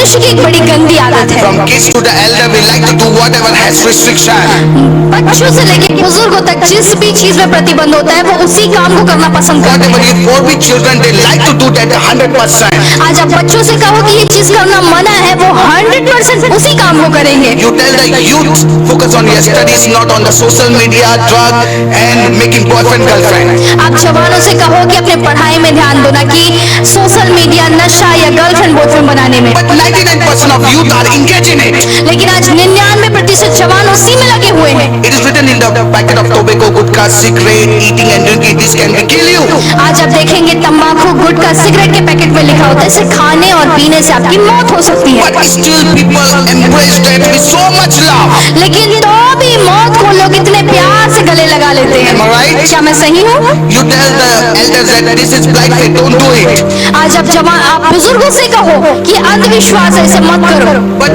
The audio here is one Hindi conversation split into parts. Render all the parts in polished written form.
मनुष्य की एक बड़ी गंदी आदत है। From kids to the elder, we like to do whatever has restriction. बच्चों से लेकर बुजुर्गों तक जिस भी चीज में प्रतिबंध होता है वो उसी काम को करना पसंद करते Whatever हैं। you forbid children, they like to do that 100%. आज आप बच्चों से कहो कि ये चीज करना मना है, वो 100% उसी काम को करेंगे। You tell the youth, focus on your studies, not on the social media, drug and making boyfriend, girlfriend. आप जवानों से कहो कि अपने पढ़ाई में ध्यान दो, ना कि सोशल मीडिया, नशा या गर्लफ्रेंड बॉयफ्रेंड बनाने में। But 99% of youth are engaged in it. लेकिन आज 99% जवान उसी में लगे हुए हैं। It is written in the packet of tobacco, gutka, cigarette, eating and drinking. This can kill you. आज आप देखेंगे तंबाकू, गुटखा, सिगरेट के पैकेट में लिखा होता है इसे खाने और पीने से आपकी मौत हो सकती है। But still people embrace that with so much love. लेकिन तो भी मौत को लोग इतने प्यार से गले लगा लेते हैं। Am I right? क्या मैं सही हूँ? You tell the elders that this is blind faith, don't do it. आज आप बुजुर्गों से कहो कि अंधविश्वास है, इसे मत करो। But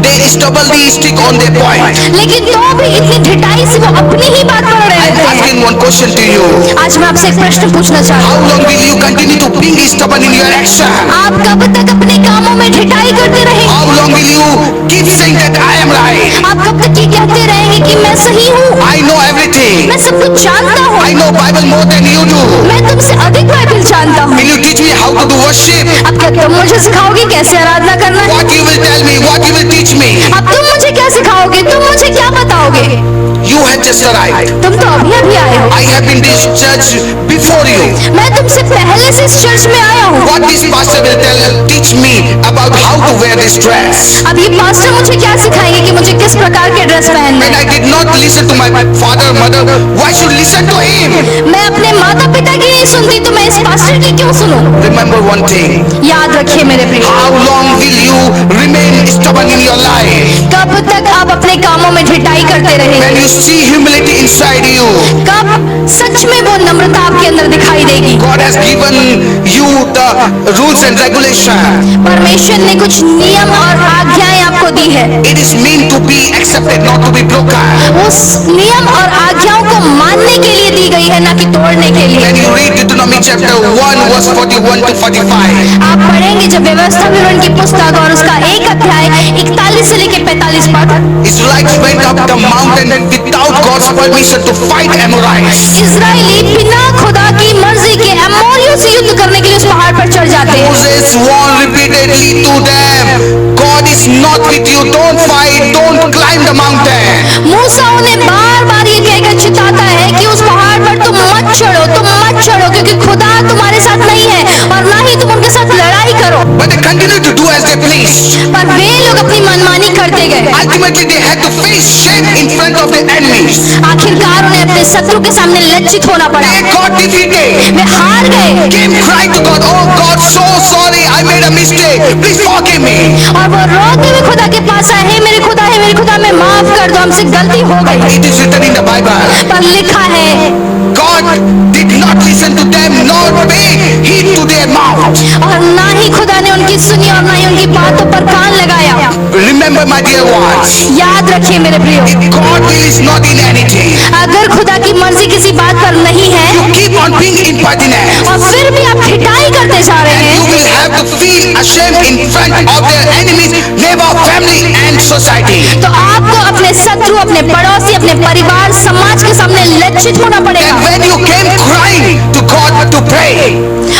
they stubbornly stick on their point. लेकिन तो भी इतनी ढिठाई से वो अपनी ही बात पर अड़े I'm रहते हैं। asking one question to you. आज मैं आपसे एक प्रश्न पूछना How चाहता हूँ, long will you continue to being stubborn in your action? आप कब तक अपने कामों में ढिठाई करते रहेंगे? How long will you keep saying that I am right? आप कब तक ये कहते रहेंगे कि मैं सही हूँ, I know everything. मैं सब कुछ जानता हूँ, I know Bible more than you do. मैं तुमसे अधिक बाइबल जानता हूँ। Will you teach me how to do worship? अब क्या तुम मुझे सिखाओगे कैसे आराधना करना है? What you will tell me? What you will teach me? अब तुम मुझे क्या सिखाओगे? तुम मुझे क्या बताओगे? You have just arrived. तुम तो अभी आए हो। I have been this church before you. मैं तुमसे पहले से इस चर्च में आया हूँ। What this pastor will teach me about how to wear this dress? अब ये पास्टर मुझे क्या सिखाएंगे कि मुझे किस प्रकार के ड्रेस पहनना When है? I did not listen to my father, mother, why should listen to him? मैं अपने माता पिता की नहीं सुनती तो मैं इस पास्टर की क्यों सुनूं? Remember one thing. याद रखिए मेरे प्रिय, How long will you remain stubborn in your life? कब तक आप अपने कामों में ढिठाई करते When रहेंगे? you see humility inside you, कब सच में वो नम्रता आपके अंदर दिखाई देगी? God has given you the rules and regulations. परमेश्वर ने कुछ नियम और आज्ञाएं आपको दी है। It is meant to be accepted, not to be broken. उस नियम और आज्ञाओं को मानने के लिए दी गई है, ना कि तोड़ने के लिए। When you read Deuteronomy chapter 1 verse 41 to 45, आप पढ़ेंगे जब व्यवस्था विवरण की पुस्तक और उसका 1 अध्याय 41 से लेकर 45 पद, Israelites went up the mountain without God's permission to fight Amorites. Israeli बिना खुदा की मर्जी के अमोरियों से युद्ध करने के लिए उस पहाड़ पर चढ़ जाते हैं। Moses warned repeatedly to them, God is not with you, don't fight, don't climb the mountain. मूसा उन्हें बार बार ये कहकर चिताता है कि उस पहाड़ पर तुम मत चढ़ो क्योंकि खुदा तुम्हारे साथ नहीं है और ना ही तुम उनके साथ लड़ाई करो। But they continued to do as they pleased. पर वे लोग अपनी मनमानी करते गए। Ultimately they had to face shame in front of their enemies. आखिरकार उन्हें अपने शत्रु के सामने लज्जित होना पड़ा। They got defeated. वे हार गए Came crying to God, oh God, so sorry, I made a mistake, please forgive me. और वो रोते हुए खुदा के पास आए, हे मेरे खुदा मैं माफ कर दो, हमसे गलती हो गई। It is written in the Bible. पर लिखा है God did not listen to them nor pay heed to their mouth. और ना ही खुदा ने उनकी सुनी और ना ही उनकी बातों पर कान लगाया। Remember my dear ones, याद रखिए मेरे प्रियो, if God will is not in anything, अगर खुदा की मर्जी किसी बात पर नहीं है you keep on being impertinent. और फिर भी आप ढिठाई करते जा रहे And you हैं, will have to feel ashamed in front of their enemies, neighbor, family and society. तो आपको अपने शत्रु, अपने पड़ोसी, अपने परिवार, समाज के सामने लज्जित होना And पड़ेगा। when you came crying to God to pray,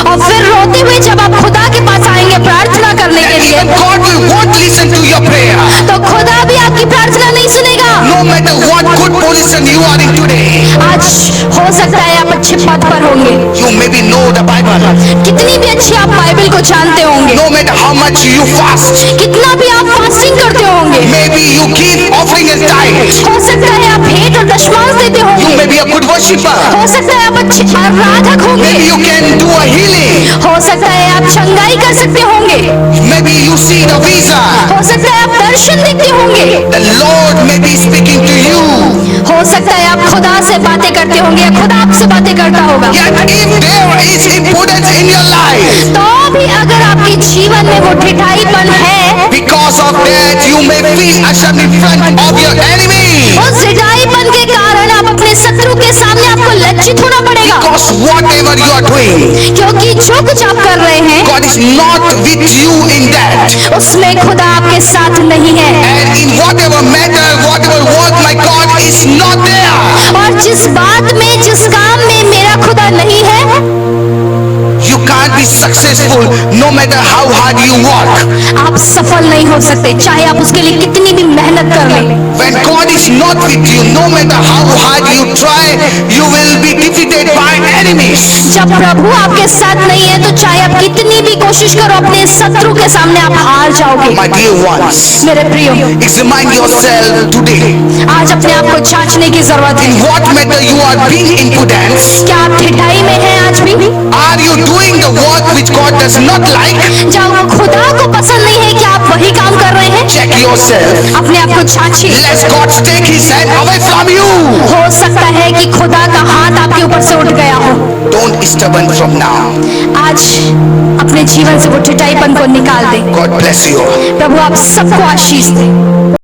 और फिर रोते हुए जब आप खुदा के पास आएंगे प्रार्थना करने के then लिए, even God will won't listen to your prayer. तो खुदा भी आपकी प्रार्थना नहीं सुनेगा। No matter what good position you are in today, आज हो सकता है आप अच्छे पद पर होंगे, you maybe know the Bible. कितनी भी अच्छी आप बाइबल को जानते होंगे, No matter how much you fast, कितना भी आप फास्टिंग करते होंगे, maybe you give offering and tithe. हो सकता है आप भेंट और दशमांश देते You होंगे, may be a good worshipper. हो सकता है आप अच्छे आराधक होंगे, Maybe you can do a healing. हो सकता है आप चंगाई कर सकते होंगे, Maybe you see the vision. हो सकता है आप दर्शन देखते होंगे, The Lord may be speaking to you. हो सकता है आप खुदा से बातें करते होंगे या खुदा आपसे बातें करता होगा। Yet if there is impotence in your life, तो भी अगर आपके जीवन में वो ढिठाईपन है, because of that you may feel ashamed in front of your enemy. उस ढिठाईपन के कारण आप अपने शत्रु के सामने आपको लज्जित होना पड़ेगा, Because whatever you are doing, क्योंकि जो कुछ आप कर रहे हैं God is not with you in that. उसमें खुदा आपके साथ नहीं है। And in whatever matter, whatever work, my God is not there. और जिस बात में, जिस काम में मेरा खुदा नहीं है, You can't be successful no matter how hard you work. आप सफल नहीं हो सकते, चाहे आप उसके लिए कितनी भी मेहनत कर लें। When God is not with you, no matter how hard you try, you will be defeated by enemies. जब प्रभु आपके साथ नहीं है तो चाहे आप कितनी भी कोशिश करो, अपने शत्रु के सामने आप हार जाओगे। My dear ones, मेरे प्रियो, examine yourself today. आज अपने आप को जांचने की जरूरत है। In what matter you are being impudent? क्या आप ठिठाई में हैं आज भी? Are you doing the work which God does not like? जब खुदा को पसंद नहीं है कि आप वही काम कर रहे हैं, Check yourself. अपने आप को जांचिए। Let God take his hand away from you. हो सकता है कि खुदा का हाथ आपके ऊपर से उठ गया हो। Don't be stubborn from now. आज अपने जीवन से वो ठिठाईपन को निकाल दें। God bless you. प्रभु आप सबको आशीष दें।